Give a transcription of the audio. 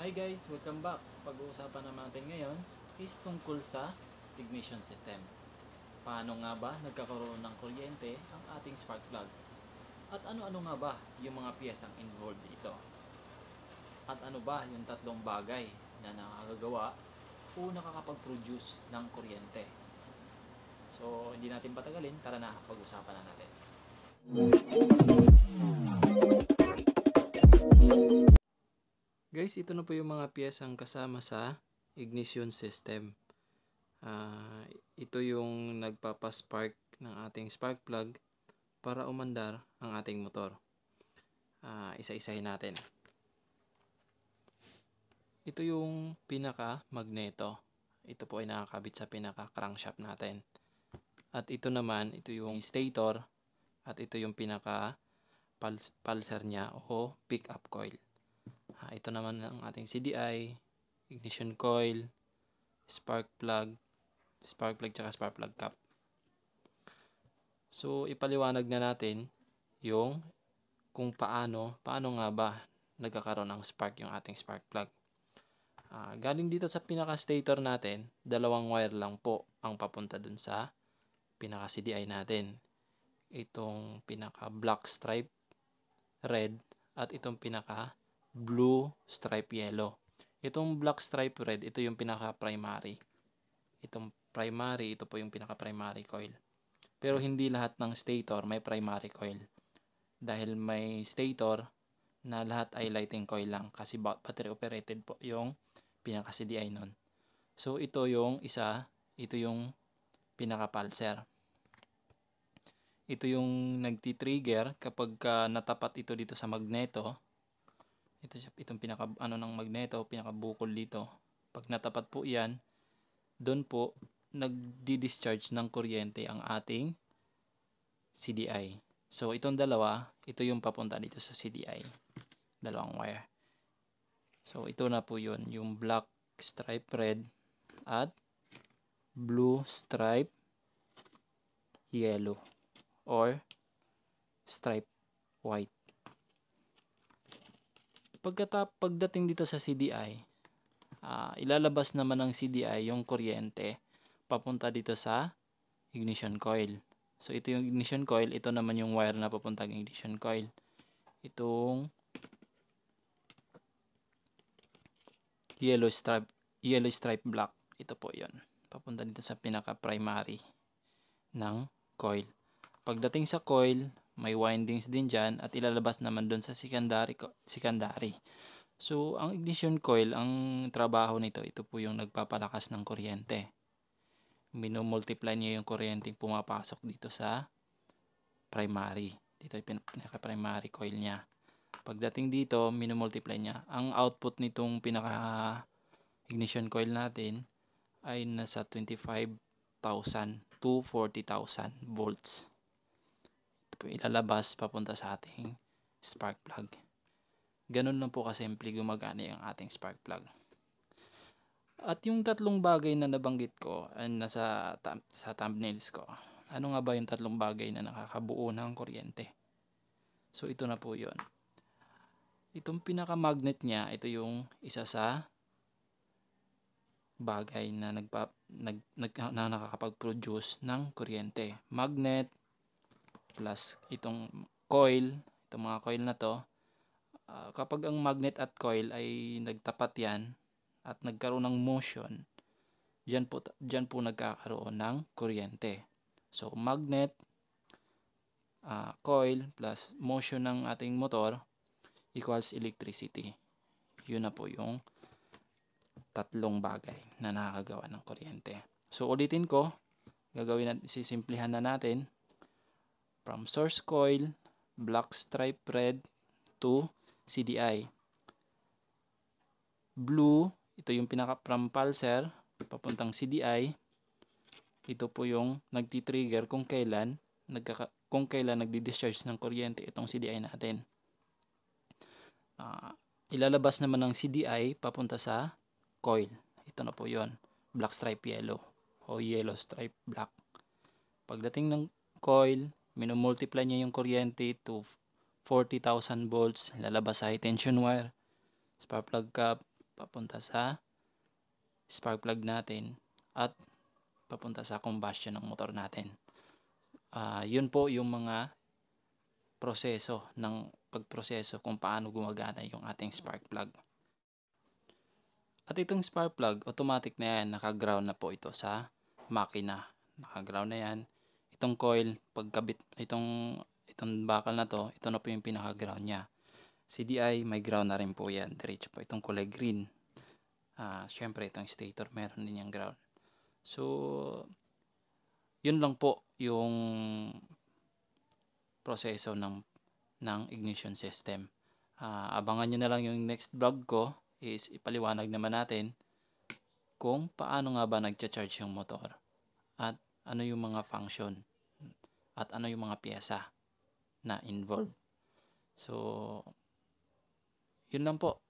Hi guys, welcome back. Pag-uusapan naman natin ngayon is tungkol sa ignition system. Paano nga ba nagkakaroon ng kuryente ang ating spark plug? At ano-ano nga ba yung mga piyesang involved dito? At ano ba yung tatlong bagay na nakakagawa o nakakapag-produce ng kuryente? So, hindi natin patagalin, tara na, pag-usapan na natin. Guys, ito na po yung mga piyesang kasama sa ignition system. Ito yung nagpapaspark ng ating spark plug para umandar ang ating motor. Isa-isahin natin. Ito yung pinaka-magneto. Ito po ay nakakabit sa pinaka-crankshaft natin. At ito naman, ito yung stator. At ito yung pinaka-pulser niya o pick-up coil. Ito naman ang ating CDI, ignition coil, spark plug tsaka spark plug cap. So, ipaliwanag na natin yung kung paano nga ba nagkakaroon ng spark yung ating spark plug. Galing dito sa pinaka-stator natin, dalawang wire lang po ang papunta dun sa pinaka-CDI natin. Itong pinaka-black stripe red at itong pinaka-blue stripe yellow. Itong black stripe red, ito yung pinaka-primary. Itong primary, ito po yung pinaka-primary coil. Pero hindi lahat ng stator may primary coil. Dahil may stator na lahat ay lighting coil lang kasi battery operated po yung pinaka-CDI nun. So ito yung isa, ito yung pinaka-pulser. Ito yung nagti-trigger kapag natapat ito dito sa magneto. Itong pinaka ng magneto, pinaka-bukol dito. Pag natapat po 'yan, doon po nagdi-discharge ng kuryente ang ating CDI. So itong dalawa, ito yung papunta dito sa CDI. Dalawang wire. So ito na po 'yon, yung black stripe red at blue stripe yellow or stripe white. Pagdating dito sa CDI, ilalabas naman ng CDI yung kuryente papunta dito sa ignition coil. So ito yung ignition coil, ito naman yung wire na papunta ng ignition coil. Itong yellow stripe black, ito po 'yon. Papunta dito sa pinaka-primary ng coil. Pagdating sa coil, may windings din dyan at ilalabas naman doon sa secondary. So, ang ignition coil, ang trabaho nito, ito po yung nagpapalakas ng kuryente. Minomultiply niya yung kuryente pumapasok dito sa primary. Dito yung pinaka-primary coil niya. Pagdating dito, minomultiply niya. Ang output nitong pinaka-ignition coil natin ay nasa 25,000 to 40,000 volts. Ilalabas papunta sa ating spark plug. Ganun lang po kasimple gumagana yung ating spark plug. At yung tatlong bagay na nabanggit ko ay nasa sa thumbnails ko. Ano nga ba yung tatlong bagay na nakakabuo ng kuryente? So ito na po 'yon. Itong pinaka-magnet niya, ito yung isa sa bagay na nakakapag-produce ng kuryente. Magnet plus itong coil, itong mga coil na to, kapag ang magnet at coil ay nagtapat yan at nagkaroon ng motion, dyan po nagkakaroon ng kuryente. So magnet, coil plus motion ng ating motor equals electricity. Yun na po yung tatlong bagay na nakakagawa ng kuryente. So ulitin ko, sisimplihan na natin. From source coil, black stripe red to CDI. Blue, ito yung from pulser papuntang CDI. Ito po yung nagti-trigger kung kailan nagdi-discharge ng kuryente itong CDI natin. Ilalabas naman ng CDI papunta sa coil. Ito na po yon, black stripe yellow o yellow stripe black. Pagdating ng coil, minomultiply niya yung kuryente to 40,000 volts, lalabas sa high tension wire, spark plug cap, papunta sa spark plug natin at papunta sa combustion ng motor natin. Yun po yung mga proseso ng pagproseso kung paano gumagana yung ating spark plug. At itong spark plug, automatic na yan, naka-ground na po ito sa makina. Naka-ground na yan. Itong coil, pagkabit, itong bakal na to, ito na po yung pinaka-ground niya. CDI, may ground na rin po yan. Diretso po itong kulay green. Syempre, itong stator, meron din yung ground. So, yun lang po yung proseso ng ignition system. Abangan nyo na lang yung next vlog ko is ipaliwanag naman natin kung paano nga ba nagcha-charge yung motor at ano yung mga function at ano yung mga piyesa na involved. So, yun lang po.